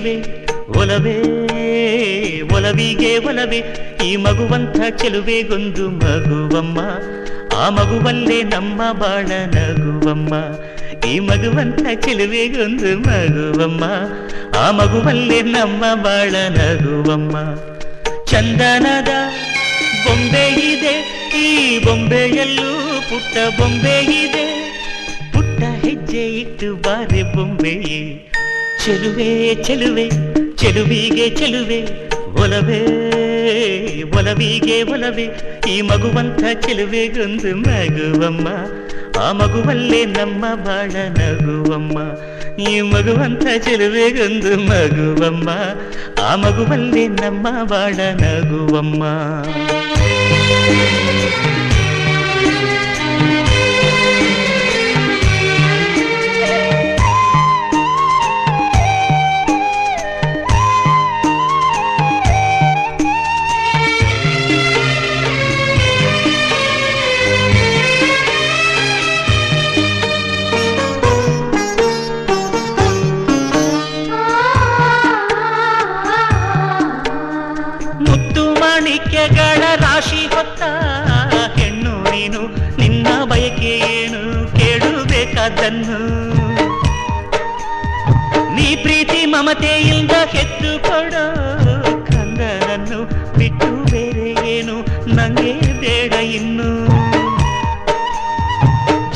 ಚೆಲುವೆ ಒಲವೇ ಒಲವಿಗೆ ಒಲವೇ ಈ ಮಗುವಂಥ ಚೆಲುವೆಗೊಂದು ಮಗುವಮ್ಮ ಆ ಮಗುವಲ್ಲೇ ನಮ್ಮ ಬಾಳ ನಗುವಮ್ಮ ಈ ಮಗುವಂಥ ಚೆಲುವೆಗೊಂದು ಮಗುವಮ್ಮ ಆ ಮಗುವಲ್ಲೇ ನಮ್ಮ ಬಾಳ ನಗುವಮ್ಮ ಚಂದನದ ಬೊಂಬೆ ಇದೆ ಈ ಬೊಂಬೆಯಲ್ಲೂ ಪುಟ್ಟ ಬೊಂಬೆ ಇದೆ ಪುಟ್ಟ ಹೆಜ್ಜೆ ಇಟ್ಟು ಬಾರೆ ಬೊಂಬೆಯೇ ಚೆಲುವೆ ಚೆಲುವೆ ಚೆಲುವಿಗೆ ಚೆಲುವೆ ಒಲವೇ ಒಲವಿಗೆ ಒಲವೇ ಈ ಮಗುವಂಥ ಚೆಲುವೆಗೊಂದು ಮಗುವಮ್ಮ ಆ ಮಗುವಲ್ಲೇ ನಮ್ಮ ಬಾಳ ನಗುವಮ್ಮ ಈ ಮಗುವಂಥ ಚೆಲುವೆಗೊಂದು ಮಗುವಮ್ಮ ಆ ಮಗುವಲ್ಲೇ ನಮ್ಮ ಬಾಳ ನಗುವಮ್ಮ ಮಾಣಿಕ್ಯಗಳ ರಾಶಿ ಹೊತ್ತ ಹೆಣ್ಣು ನೀನು ನಿನ್ನ ಬಯಕೆ ಏನು ಕೇಳಬೇಕಾದನ್ನು ನೀ ಪ್ರೀತಿ ಮಮತೆಯಿಂದ ಹೆತ್ತು ಕೊಡೋ ಕಂದನನ್ನು ಬಿಟ್ಟು ಬೇರೆ ಏನು ನಂಗೆ ಬೇಡ ಇನ್ನು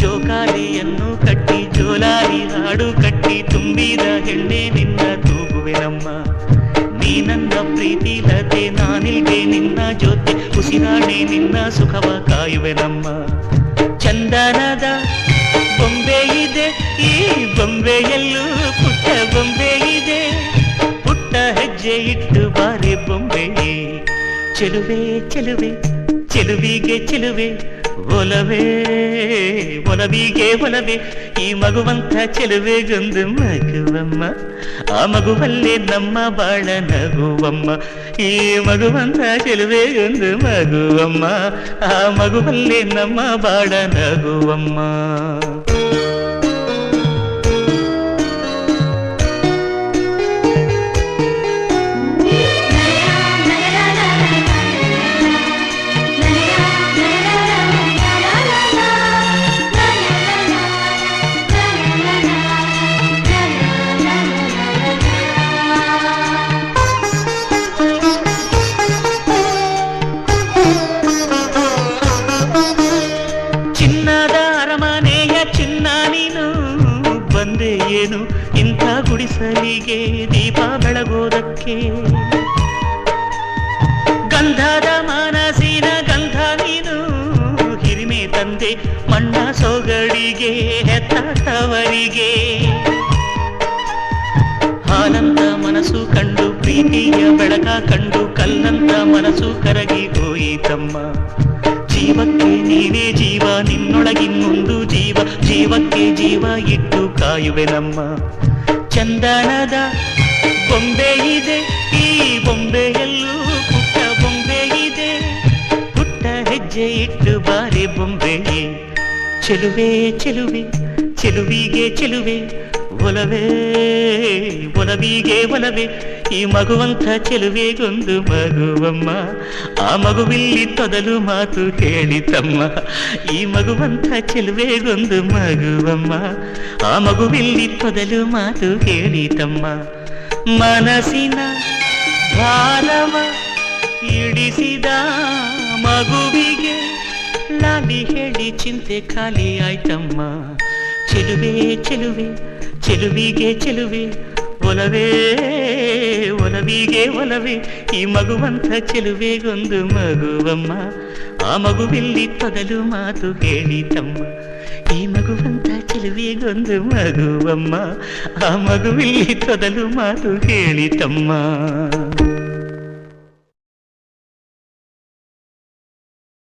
ಜೋಕಾಲಿಯನ್ನು ಕಟ್ಟಿ ಜೋಲಾರಿ ಹಾಡು ಕಟ್ಟಿ ತುಂಬಿದ ಹೆಣ್ಣೆ ನಿನ್ನ ತೂಗುವೆನಮ್ಮ ನೀ ನನ್ನ ಪ್ರೀತಿ ಲತೆ ನಾನಿಲ್ಗೆ ನಿನ್ನ ಜೊತೆ ಉಸಿರಾಣೆ ನಿನ್ನ ಸುಖವ ಕಾಯುವೆನಮ್ಮ ಚಂದನದ ಬೊಂಬೆ ಇದೆ ಈ ಬೊಂಬೆಯಲ್ಲೂ ಪುಟ್ಟ ಬೊಂಬೆ ಇದೆ ಪುಟ್ಟ ಹೆಜ್ಜೆ ಇಟ್ಟು ಬಾರೆ ಬೊಂಬೆಯೇ ಚೆಲುವೆ ಚೆಲುವೆ ಚೆಲುವಿಗೆ ಚೆಲುವೆ ಒಲವೇ ಒಲವಿಗೆ ಒಲವೇ ಈ ಮಗುವಂಥ ಚೆಲುವೆಗೊಂದು ಮಗುವಮ್ಮ ಆ ಮಗುವಲ್ಲೇ ನಮ್ಮ ಬಾಳ ನಗುವಮ್ಮ ಈ ಮಗುವಂಥ ಚೆಲುವೆಗೊಂದು ಮಗುವಮ್ಮ ಆ ಮಗುವಲ್ಲೇ ನಮ್ಮ ಬಾಳ ನಗುವಮ್ಮ ಏನು ಇಂಥ ಗುಡಿಸಲಿಗೆ ದೀಪ ಬೆಳಗೋದಕ್ಕೆ ಗಂಧದ ಮನಸ್ಸಿನ ಗಂಧ ನೀನು ಹಿರಿಮೆ ತಂದೆ ಮಣ್ಣ ಸೊಗಡಿಗೆ ಹೆತ್ತವರಿಗೆ ಹಾಲಂತ ಮನಸ್ಸು ಕಂಡು ಪ್ರೀತಿಯ ಬೆಳಕ ಕಂಡು ಕಲ್ಲಂತ ಮನಸ್ಸು ಕರಗಿ ಹೋಯಿತಮ್ಮ ಜೀವಕ್ಕೆ ನೀನೇ ಜೀವ ನಿನ್ನೊಳಗಿನ್ನೊಂದು ಜೀವ ಜೀವಕ್ಕೆ ಜೀವ ಇಟ್ಟು ಕಾಯುವೆನಮ್ಮ ಚಂದನದ ಬೊಂಬೆ ಇದೆ ಈ ಬೊಂಬೆಯಲ್ಲೂ ಪುಟ್ಟ ಬೊಂಬೆ ಇದೆ ಪುಟ್ಟ ಹೆಜ್ಜೆ ಇಟ್ಟು ಬಾರೆ ಬೊಂಬೆಯೇ ಚೆಲುವೆ ಚೆಲುವೆ ಚೆಲುವಿಗೆ ಚೆಲುವೆ ಒಲವೇ ಒಲವಿಗೆ ಒಲವೇ ಈ ಮಗುವಂಥ ಚೆಲುವೆಗೊಂದು ಮಗುವಮ್ಮ ಆ ಮಗುವಿಲ್ಲಿ ತೊದಲು ಮಾತು ಹೇಳಿತಮ್ಮ ಈ ಮಗುವಂಥ ಚೆಲುವೆಗೊಂದು ಮಗುವಮ್ಮ ಆ ಮಗುವಿಲ್ಲಿ ತೊದಲು ಮಾತು ಹೇಳಿತಮ್ಮ ಮನಸ್ಸಿನ ಭಾರವ ಇಡಿಸಿದ ಮಗುವಿಗೆ ಲಾಲಿ ಹೇಳಿ ಚಿಂತೆ ಖಾಲಿ ಆಯ್ತಮ್ಮ ಚೆಲುವೆ ಚೆಲುವೆ ಚೆಲುವಿಗೆ ಚೆಲುವೆ ಒಲವೇ ಒಲವಿಗೆ ಒಲವೇ ಈ ಮಗುವಂಥ ಚೆಲುವೆಗೊಂದು ಮಗುವಮ್ಮ ಆ ಮಗುವಿಲ್ಲಿ ತೊದಲು ಮಾತು ಹೇಳಿತಮ್ಮ ಈ ಮಗುವಂಥ ಚೆಲುವೆಗೊಂದು ಮಗುವಮ್ಮ ಆ ಮಗುವಿಲ್ಲಿ ತೊದಲು ಮಾತು ಹೇಳಿತಮ್ಮ